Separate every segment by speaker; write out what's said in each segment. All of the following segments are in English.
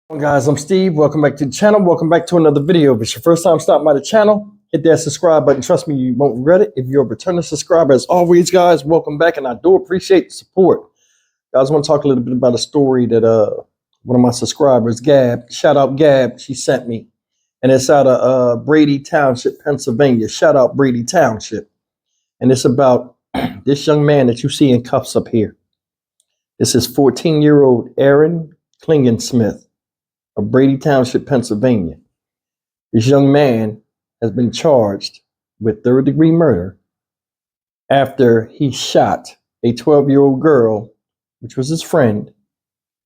Speaker 1: Guys, I'm Steve. Welcome back to the channel. Welcome back to another video. If it's your first time stopping by the channel, hit that subscribe button. Trust me, you won't regret it. If you're a returning subscriber, as always, guys, welcome back, and I do appreciate the support. Guys, I want to talk a little bit about a story that one of my subscribers, Gab, shout out Gab, she sent me, and it's out of Brady Township, Pennsylvania. Shout out Brady Township, and it's about this young man that you see in cuffs up here. This is 14-year-old Aaron Klingensmith of Brady Township, Pennsylvania. This young man has been charged with third-degree murder after he shot a 12-year-old girl, which was his friend,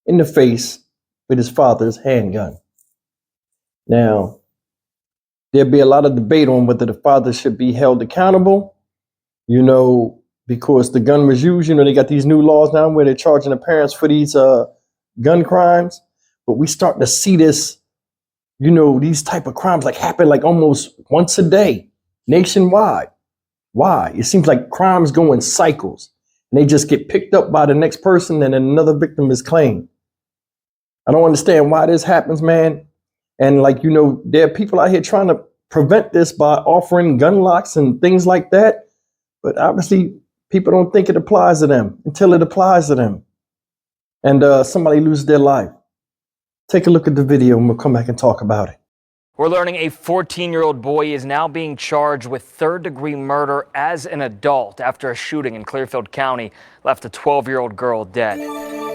Speaker 1: in the face with his father's handgun. Now, there'll be a lot of debate on whether the father should be held accountable, because the gun was used. They got these new laws now where they're charging the parents for these gun crimes. But we start to see this, these type of crimes happen almost once a day nationwide. Why? It seems like crimes go in cycles and they just get picked up by the next person and then another victim is claimed. I don't understand why this happens, man. And there are people out here trying to prevent this by offering gun locks and things like that. But obviously people don't think it applies to them until it applies to them. And somebody loses their life. Take a look at the video and we'll come back and talk about it.
Speaker 2: We're learning a 14-year-old boy is now being charged with third-degree murder as an adult after a shooting in Clearfield County left a 12-year-old girl dead.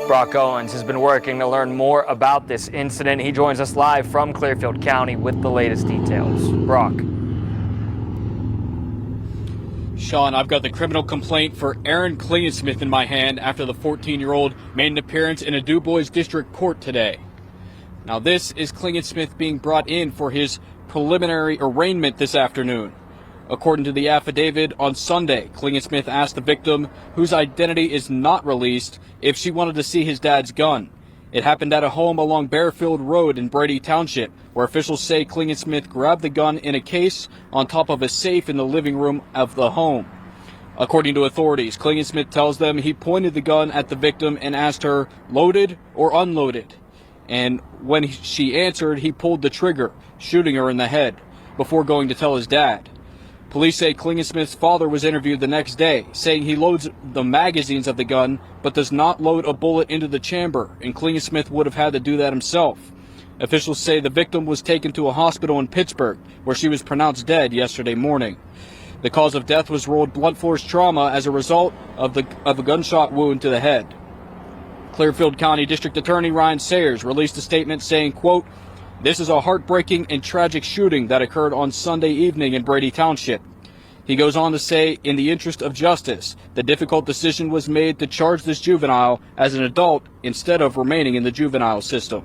Speaker 2: Brock Owens has been working to learn more about this incident. He joins us live from Clearfield County with the latest details. Brock.
Speaker 3: Sean, I've got the criminal complaint for Aaron Klingensmith in my hand after the 14-year-old made an appearance in a DuBois District Court today. Now, this is Klingensmith being brought in for his preliminary arraignment this afternoon. According to the affidavit, on Sunday, Klingensmith asked the victim, whose identity is not released, if she wanted to see his dad's gun. It happened at a home along Bearfield Road in Brady Township, where officials say Klingensmith grabbed the gun in a case on top of a safe in the living room of the home. According to authorities, Klingensmith tells them he pointed the gun at the victim and asked her, loaded or unloaded? And when she answered, he pulled the trigger, shooting her in the head, before going to tell his dad. Police say Klingensmith's father was interviewed the next day, saying he loads the magazines of the gun, but does not load a bullet into the chamber, and Klingensmith would have had to do that himself. Officials say the victim was taken to a hospital in Pittsburgh, where she was pronounced dead yesterday morning. The cause of death was ruled blunt force trauma as a result of a gunshot wound to the head. Clearfield County District Attorney Ryan Sayers released a statement saying, quote, "This is a heartbreaking and tragic shooting that occurred on Sunday evening in Brady Township." He goes on to say, in the interest of justice, the difficult decision was made to charge this juvenile as an adult instead of remaining in the juvenile system.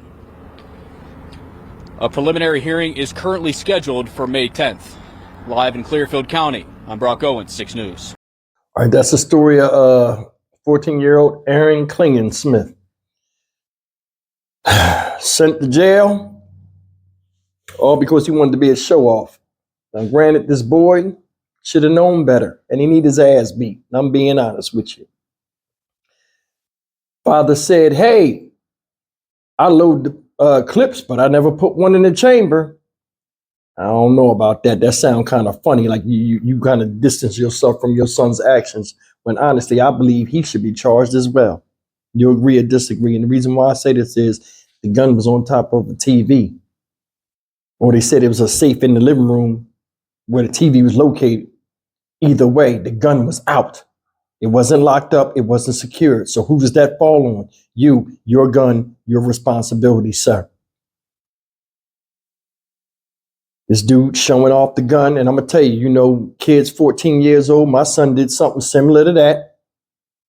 Speaker 3: A preliminary hearing is currently scheduled for May 10th. Live in Clearfield County, I'm Brock Owens, 6 News.
Speaker 1: All right, that's the story of 14-year-old Aaron Klingensmith. Sent to jail, all because he wanted to be a show-off. Now, granted, this boy should have known better, and he need his ass beat. And I'm being honest with you. Father said, hey, I load the clips, but I never put one in the chamber. I don't know about that. That sounds kind of funny, like you kind of distance yourself from your son's actions, when honestly, I believe he should be charged as well. You agree or disagree? And the reason why I say this is the gun was on top of the TV. Or they said it was a safe in the living room where the TV was located. Either way, the gun was out. It wasn't locked up. It wasn't secured. So who does that fall on? You, your gun, your responsibility, sir. This dude showing off the gun. And I'm going to tell you, kids 14 years old, my son did something similar to that.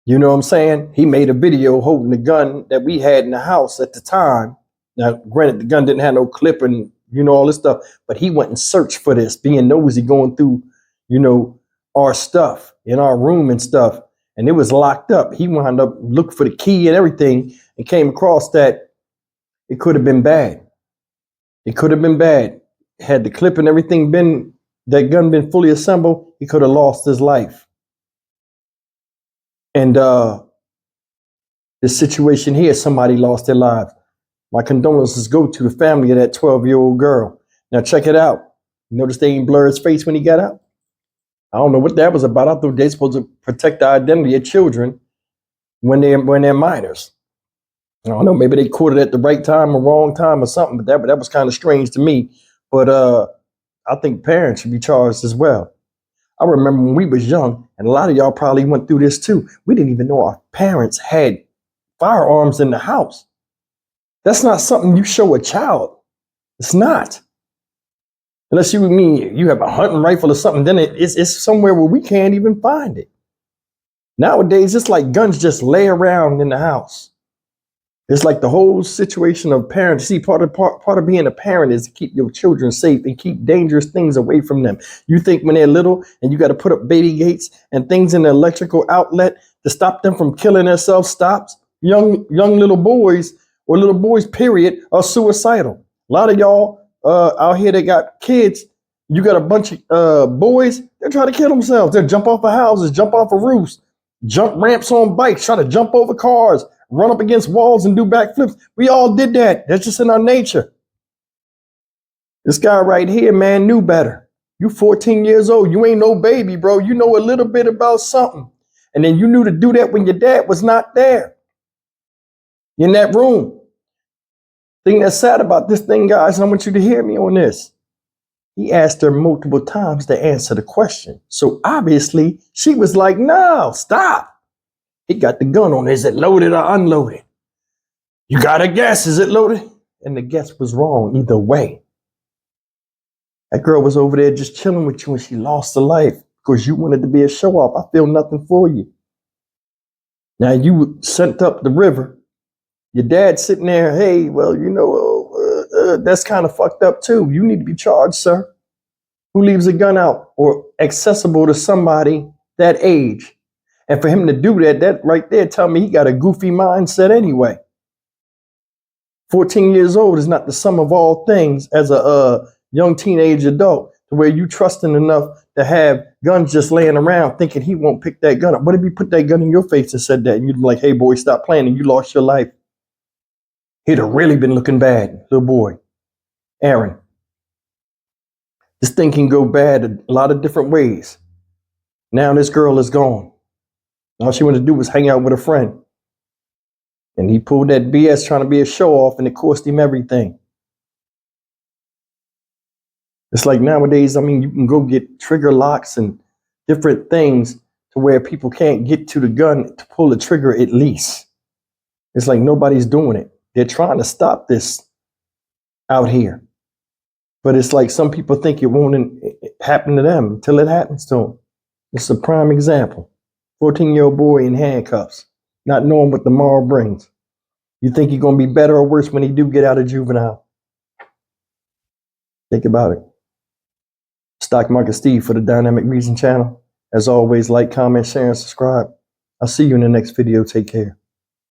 Speaker 1: You know what I'm saying? He made a video holding the gun that we had in the house at the time. Now, granted, the gun didn't have no clip and, all this stuff, but he went and searched for this, being nosy, going through, our stuff in our room and stuff. And it was locked up. He wound up looking for the key and everything and came across that it could have been bad. It could have been bad. Had the clip and everything that gun been fully assembled, he could have lost his life. And this situation here, somebody lost their lives. My condolences go to the family of that 12-year-old girl. Now check it out. Notice they ain't blur his face when he got out? I don't know what that was about. I thought they're supposed to protect the identity of children when they're minors. I don't know, maybe they caught it at the right time or wrong time or something, but that was kind of strange to me. But I think parents should be charged as well. I remember when we was young, and a lot of y'all probably went through this too. We didn't even know our parents had firearms in the house. That's not something you show a child. It's not. Unless you have a hunting rifle or something, then it's somewhere where we can't even find it. Nowadays, it's like guns just lay around in the house. It's like the whole situation of parents. See, part of being a parent is to keep your children safe and keep dangerous things away from them. You think when they're little and you got to put up baby gates and things in the electrical outlet to stop them from killing themselves stops. Young little boys or little boys, period, are suicidal. A lot of y'all out here that got kids, you got a bunch of boys, they're trying to kill themselves. They'll jump off of houses, jump off of roofs, jump ramps on bikes, try to jump over cars, run up against walls and do backflips. We all did that. That's just in our nature. This guy right here, man, knew better. You 14 years old. You ain't no baby, bro. You know a little bit about something. And then you knew to do that when your dad was not there in that room. Thing that's sad about this thing, guys, and I want you to hear me on this. He asked her multiple times to answer the question. So obviously she was like, no, stop. He got the gun on. Is it loaded or unloaded? You got to guess. Is it loaded? And the guess was wrong either way. That girl was over there just chilling with you and she lost her life because you wanted to be a show off. I feel nothing for you. Now you sent up the river. Your dad sitting there, hey, well, you know, that's kind of fucked up too. You need to be charged, sir. Who leaves a gun out or accessible to somebody that age? And for him to do that right there, tell me he got a goofy mindset anyway. 14 years old is not the sum of all things as a young teenage adult to where you trusting enough to have guns just laying around thinking he won't pick that gun up. What if he put that gun in your face and said that? And you'd be like, hey, boy, stop playing, and you lost your life. He'd have really been looking bad, little boy. Aaron, this thing can go bad a lot of different ways. Now this girl is gone. All she wanted to do was hang out with a friend. And he pulled that BS trying to be a show off, and it cost him everything. It's like nowadays, I mean, you can go get trigger locks and different things to where people can't get to the gun to pull the trigger at least. It's like nobody's doing it. They're trying to stop this out here. But it's like some people think it won't happen to them until it happens to them. It's a prime example. 14-year-old boy in handcuffs, not knowing what tomorrow brings. You think you're going to be better or worse when he do get out of juvenile? Think about it. Stock Market Steve for the Dynamic Reason channel. As always, like, comment, share, and subscribe. I'll see you in the next video. Take care.